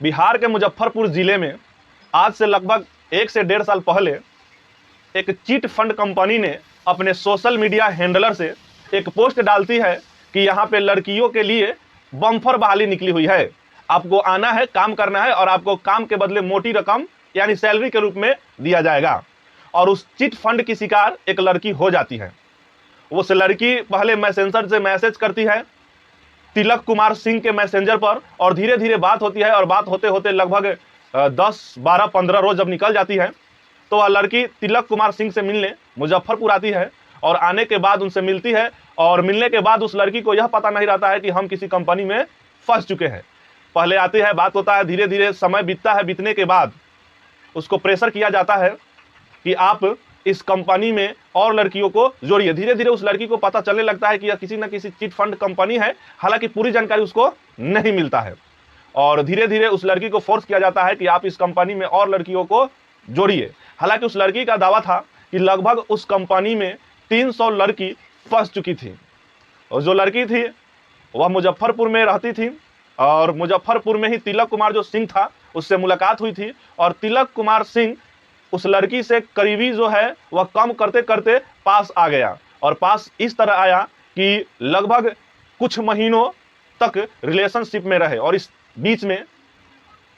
बिहार के मुजफ्फरपुर जिले में आज से लगभग 1 से 1.5 साल पहले एक चिट फंड कंपनी ने अपने सोशल मीडिया हैंडलर से एक पोस्ट डालती है कि यहाँ पे लड़कियों के लिए बम्पर बहाली निकली हुई है, आपको आना है, काम करना है और आपको काम के बदले मोटी रकम यानी सैलरी के रूप में दिया जाएगा। और उस चिट फंड की शिकार एक लड़की हो जाती है। उस लड़की पहले मैसेंजर से मैसेज करती है तिलक कुमार सिंह के मैसेंजर पर, और धीरे धीरे बात होती है और बात होते होते लगभग 10, 12, 15 रोज जब निकल जाती है तो वह लड़की तिलक कुमार सिंह से मिलने मुजफ्फरपुर आती है। और आने के बाद उनसे मिलती है और मिलने के बाद उस लड़की को यह पता नहीं रहता है कि हम किसी कंपनी में फंस चुके हैं। पहले आती है, बात होता है, धीरे धीरे समय बीतता है। बीतने के बाद उसको प्रेशर किया जाता है कि आप इस कंपनी में और लड़कियों को जोड़िए। धीरे धीरे उस लड़की को पता चलने लगता है कि यह किसी न किसी चिट फंड कंपनी है, हालांकि पूरी जानकारी उसको नहीं मिलता है। और धीरे धीरे उस लड़की को फोर्स किया जाता है कि आप इस कंपनी में और लड़कियों को जोड़िए। हालांकि उस लड़की का दावा था कि लगभग उस कंपनी में 300 लड़की फंस चुकी थी। और जो लड़की थी वह मुजफ्फरपुर में रहती थी और मुजफ्फरपुर में ही तिलक कुमार जो सिंह था उससे मुलाकात हुई थी। और तिलक कुमार सिंह उस लड़की से करीबी जो है वह कम करते करते पास आ गया। और पास इस तरह आया कि लगभग कुछ महीनों तक रिलेशनशिप में रहे और इस बीच में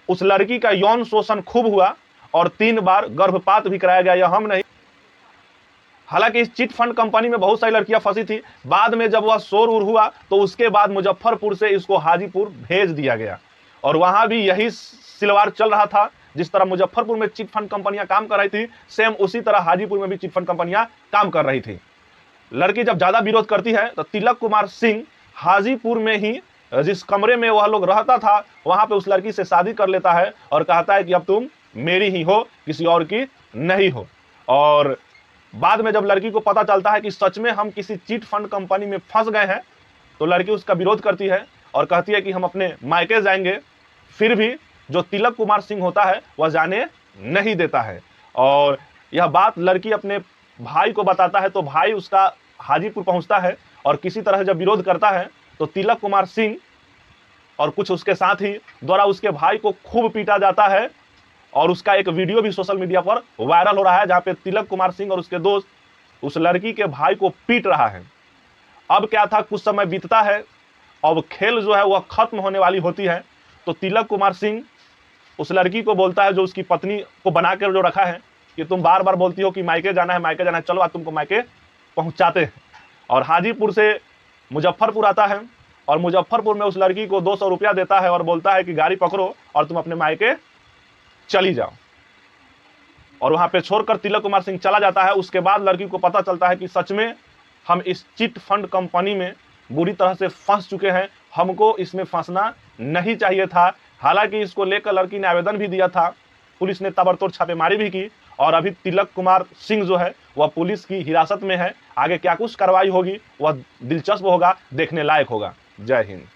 उस लड़की का यौन शोषण खूब हुआ और 3 बार गर्भपात भी कराया गया। यह हम नहीं, हालांकि इस चिट फंड कंपनी में बहुत सारी लड़कियां फंसी थी। बाद में जब वह शोर उर हुआ तो उसके बाद मुजफ्फरपुर से इसको हाजीपुर भेज दिया गया और वहां भी यही सिलवार चल रहा था। जिस तरह मुजफ्फरपुर में चिट फंड कंपनियां काम कर रही थी, सेम उसी तरह हाजीपुर में भी चिट फंड कंपनियां काम कर रही थी। लड़की जब ज्यादा विरोध करती है तो तिलक कुमार सिंह हाजीपुर में ही जिस कमरे में वह लोग रहता था वहां पे उस लड़की से शादी कर लेता है और कहता है कि अब तुम मेरी ही हो, किसी और की नहीं हो। और बाद में जब लड़की को पता चलता है कि सच में हम किसी चिट फंड कंपनी में फंस गए हैं तो लड़की उसका विरोध करती है और कहती है कि हम अपने मायके जाएंगे। फिर भी जो तिलक कुमार सिंह होता है वह जाने नहीं देता है। और यह बात लड़की अपने भाई को बताता है तो भाई उसका हाजीपुर पहुंचता है और किसी तरह जब विरोध करता है तो तिलक कुमार सिंह और कुछ उसके साथी द्वारा उसके भाई को खूब पीटा जाता है। और उसका एक वीडियो भी सोशल मीडिया पर वायरल हो रहा है जहां पे तिलक कुमार सिंह और उसके दोस्त उस लड़की के भाई को पीट रहा है। अब क्या था, कुछ समय बीतता है, अब खेल जो है वह खत्म होने वाली होती है। तो तिलक कुमार सिंह उस लड़की को बोलता है, जो उसकी पत्नी को बना कर जो रखा है, कि तुम बार बार बोलती हो कि मायके जाना है, मायके जाना है, चलो आज तुमको मायके पहुंचाते हैं। और हाजीपुर से मुजफ्फरपुर आता है और मुजफ्फरपुर में उस लड़की को 200 रुपया देता है और बोलता है कि गाड़ी पकड़ो और तुम अपने मायके चली जाओ। और वहां पे छोड़कर तिलक कुमार सिंह चला जाता है। उसके बाद लड़की को पता चलता है कि सच में हम इस चिट फंड कंपनी में बुरी तरह से फंस चुके हैं, हमको इसमें फंसना नहीं चाहिए था। हालांकि इसको लेकर लड़की ने आवेदन भी दिया था, पुलिस ने ताबड़तोड़ छापेमारी भी की और अभी तिलक कुमार सिंह जो है वह पुलिस की हिरासत में है। आगे क्या कुछ कार्रवाई होगी वह दिलचस्प होगा, देखने लायक होगा। जय हिंद।